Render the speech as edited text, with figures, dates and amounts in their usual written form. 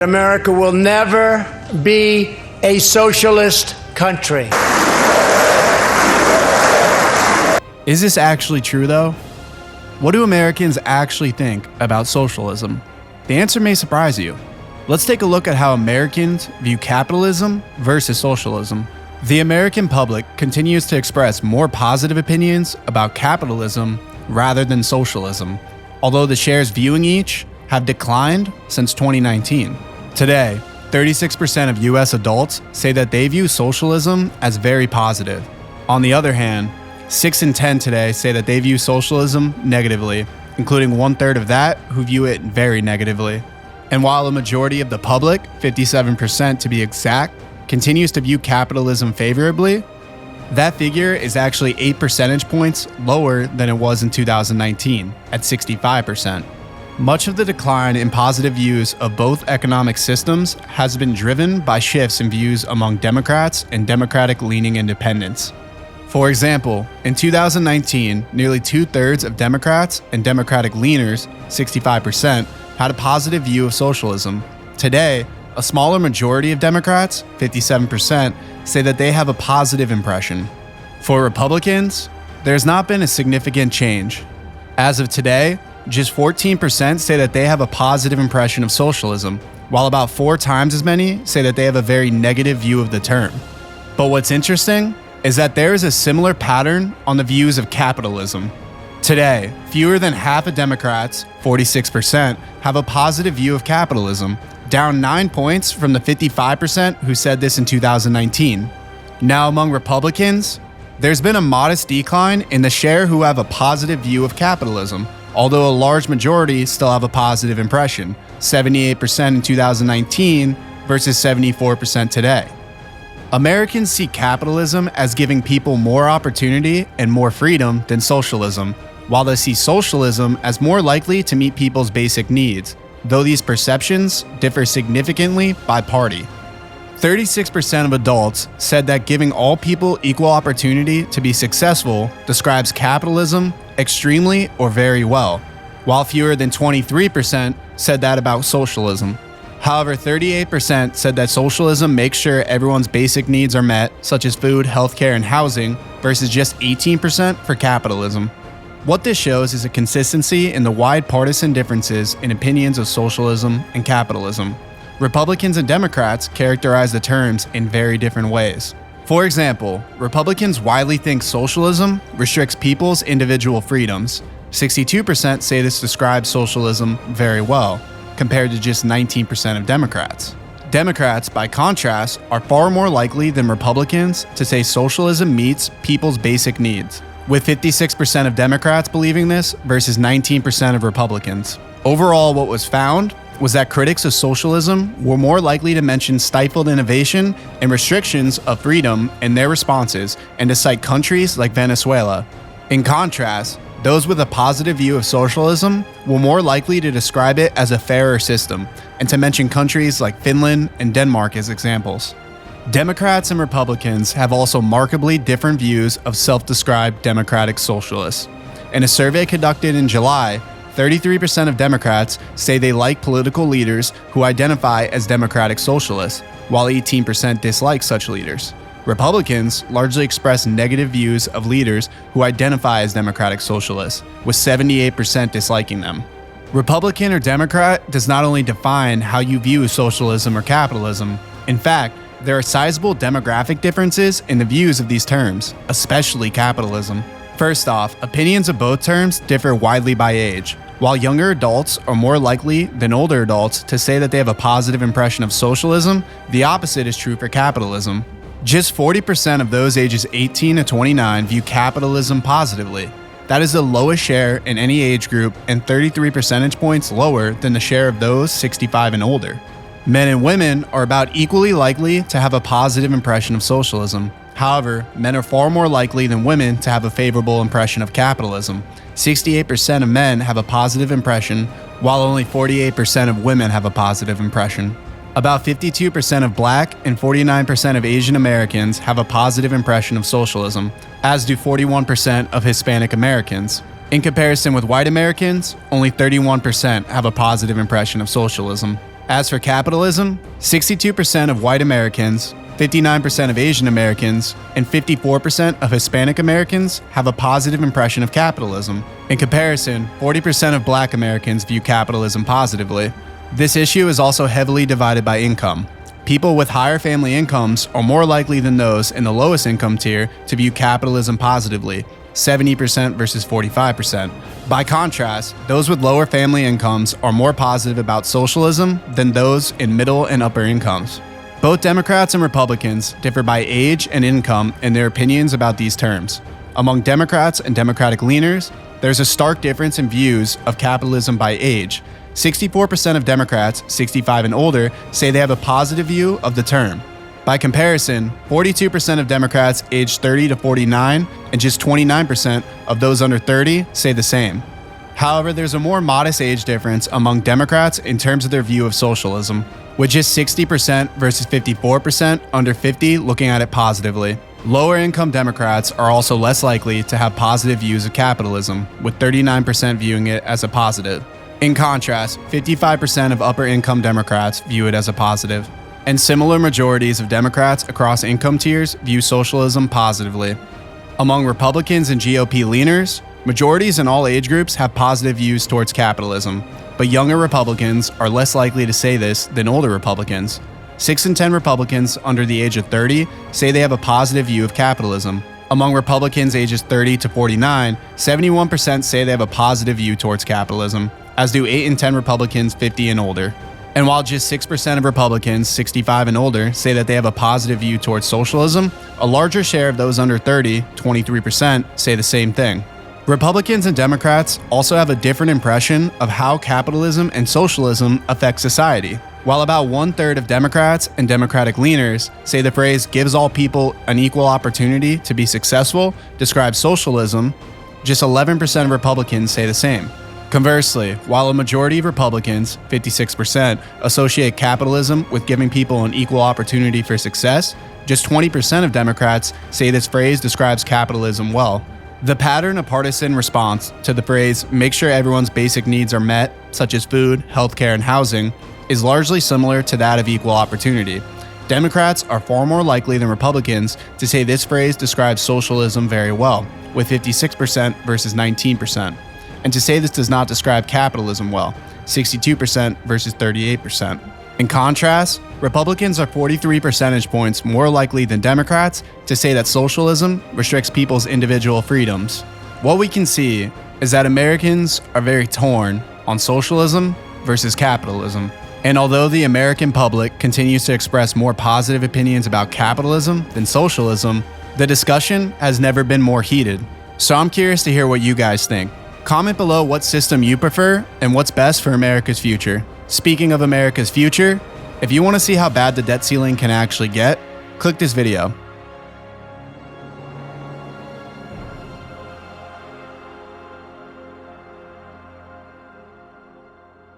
America will never be a socialist country. Is this actually true, though? What do Americans actually think about socialism? The answer may surprise you. Let's take a look at how Americans view capitalism versus socialism. The American public continues to express more positive opinions about capitalism rather than socialism, although the shares viewing each have declined since 2019. Today, 36% of US adults say that they view socialism as very positive. On the other hand, 6 in 10 today say that they view socialism negatively, including 1/3 of that who view it very negatively. And while a majority of the public, 57% to be exact, continues to view capitalism favorably, that figure is actually 8 percentage points lower than it was in 2019, at 65%. Much of the decline in positive views of both economic systems has been driven by shifts in views among Democrats and Democratic-leaning independents. For example, in 2019, nearly 2/3 of Democrats and Democratic leaners, 65%, had a positive view of socialism. Today, a smaller majority of Democrats, 57%, say that they have a positive impression. For Republicans, there's not been a significant change. As of today, just 14% say that they have a positive impression of socialism, while about 4 times as many say that they have a very negative view of the term. But what's interesting is that there is a similar pattern on the views of capitalism. Today, fewer than half of Democrats, 46%, have a positive view of capitalism, down 9 points from the 55% who said this in 2019. Now, among Republicans, there's been a modest decline in the share who have a positive view of capitalism, although a large majority still have a positive impression, 78% in 2019 versus 74% today. Americans see capitalism as giving people more opportunity and more freedom than socialism, while they see socialism as more likely to meet people's basic needs, though these perceptions differ significantly by party. 36% of adults said that giving all people equal opportunity to be successful describes capitalism extremely or very well, while fewer than 23% said that about socialism. However, 38% said that socialism makes sure everyone's basic needs are met, such as food, healthcare, and housing, versus just 18% for capitalism. What this shows is a consistency in the wide partisan differences in opinions of socialism and capitalism. Republicans and Democrats characterize the terms in very different ways. For example, Republicans widely think socialism restricts people's individual freedoms. 62% say this describes socialism very well, compared to just 19% of Democrats. Democrats, by contrast, are far more likely than Republicans to say socialism meets people's basic needs, with 56% of Democrats believing this versus 19% of Republicans. Overall, what was found was that critics of socialism were more likely to mention stifled innovation and restrictions of freedom in their responses and to cite countries like Venezuela. In contrast, those with a positive view of socialism were more likely to describe it as a fairer system and to mention countries like Finland and Denmark as examples. Democrats and Republicans have also markedly different views of self-described democratic socialists. In a survey conducted in July, 33% of Democrats say they like political leaders who identify as democratic socialists, while 18% dislike such leaders. Republicans largely express negative views of leaders who identify as democratic socialists, with 78% disliking them. Republican or Democrat does not only define how you view socialism or capitalism. In fact, there are sizable demographic differences in the views of these terms, especially capitalism. First off, opinions of both terms differ widely by age. While younger adults are more likely than older adults to say that they have a positive impression of socialism, the opposite is true for capitalism. Just 40% of those ages 18 to 29 view capitalism positively. That is the lowest share in any age group and 33 percentage points lower than the share of those 65 and older. Men and women are about equally likely to have a positive impression of socialism. However, men are far more likely than women to have a favorable impression of capitalism. 68% of men have a positive impression, while only 48% of women have a positive impression. About 52% of Black and 49% of Asian Americans have a positive impression of socialism, as do 41% of Hispanic Americans. In comparison with white Americans, only 31% have a positive impression of socialism. As for capitalism, 62% of white Americans, 59% of Asian Americans, and 54% of Hispanic Americans have a positive impression of capitalism. In comparison, 40% of black Americans view capitalism positively. This issue is also heavily divided by income. People with higher family incomes are more likely than those in the lowest income tier to view capitalism positively, 70% versus 45%. By contrast, those with lower family incomes are more positive about socialism than those in middle and upper incomes. Both Democrats and Republicans differ by age and income in their opinions about these terms. Among Democrats and Democratic leaners, there's a stark difference in views of capitalism by age. 64% of Democrats, 65 and older, say they have a positive view of the term. By comparison, 42% of Democrats aged 30 to 49 and just 29% of those under 30 say the same. However, there's a more modest age difference among Democrats in terms of their view of socialism, with just 60% versus 54% under 50 looking at it positively. Lower income Democrats are also less likely to have positive views of capitalism, with 39% viewing it as a positive. In contrast, 55% of upper income Democrats view it as a positive, and similar majorities of Democrats across income tiers view socialism positively. Among Republicans and GOP leaners, majorities in all age groups have positive views towards capitalism, but younger Republicans are less likely to say this than older Republicans. 6 in 10 Republicans under the age of 30 say they have a positive view of capitalism. Among Republicans ages 30 to 49, 71% say they have a positive view towards capitalism, as do 8 in 10 Republicans 50 and older. And while just 6% of Republicans 65 and older say that they have a positive view towards socialism, a larger share of those under 30, 23%, say the same thing. Republicans and Democrats also have a different impression of how capitalism and socialism affect society. While about 1/3 of Democrats and Democratic leaners say the phrase gives all people an equal opportunity to be successful describes socialism, just 11% of Republicans say the same. Conversely, while a majority of Republicans, 56%, associate capitalism with giving people an equal opportunity for success, just 20% of Democrats say this phrase describes capitalism well. The pattern of partisan response to the phrase make sure everyone's basic needs are met, such as food, healthcare, and housing, is largely similar to that of equal opportunity. Democrats are far more likely than Republicans to say this phrase describes socialism very well, with 56% versus 19%. And to say this does not describe capitalism well, 62% versus 38%. In contrast, Republicans are 43 percentage points more likely than Democrats to say that socialism restricts people's individual freedoms. What we can see is that Americans are very torn on socialism versus capitalism. And although the American public continues to express more positive opinions about capitalism than socialism, the discussion has never been more heated. So I'm curious to hear what you guys think. Comment below what system you prefer and what's best for America's future. Speaking of America's future, if you want to see how bad the debt ceiling can actually get, click this video.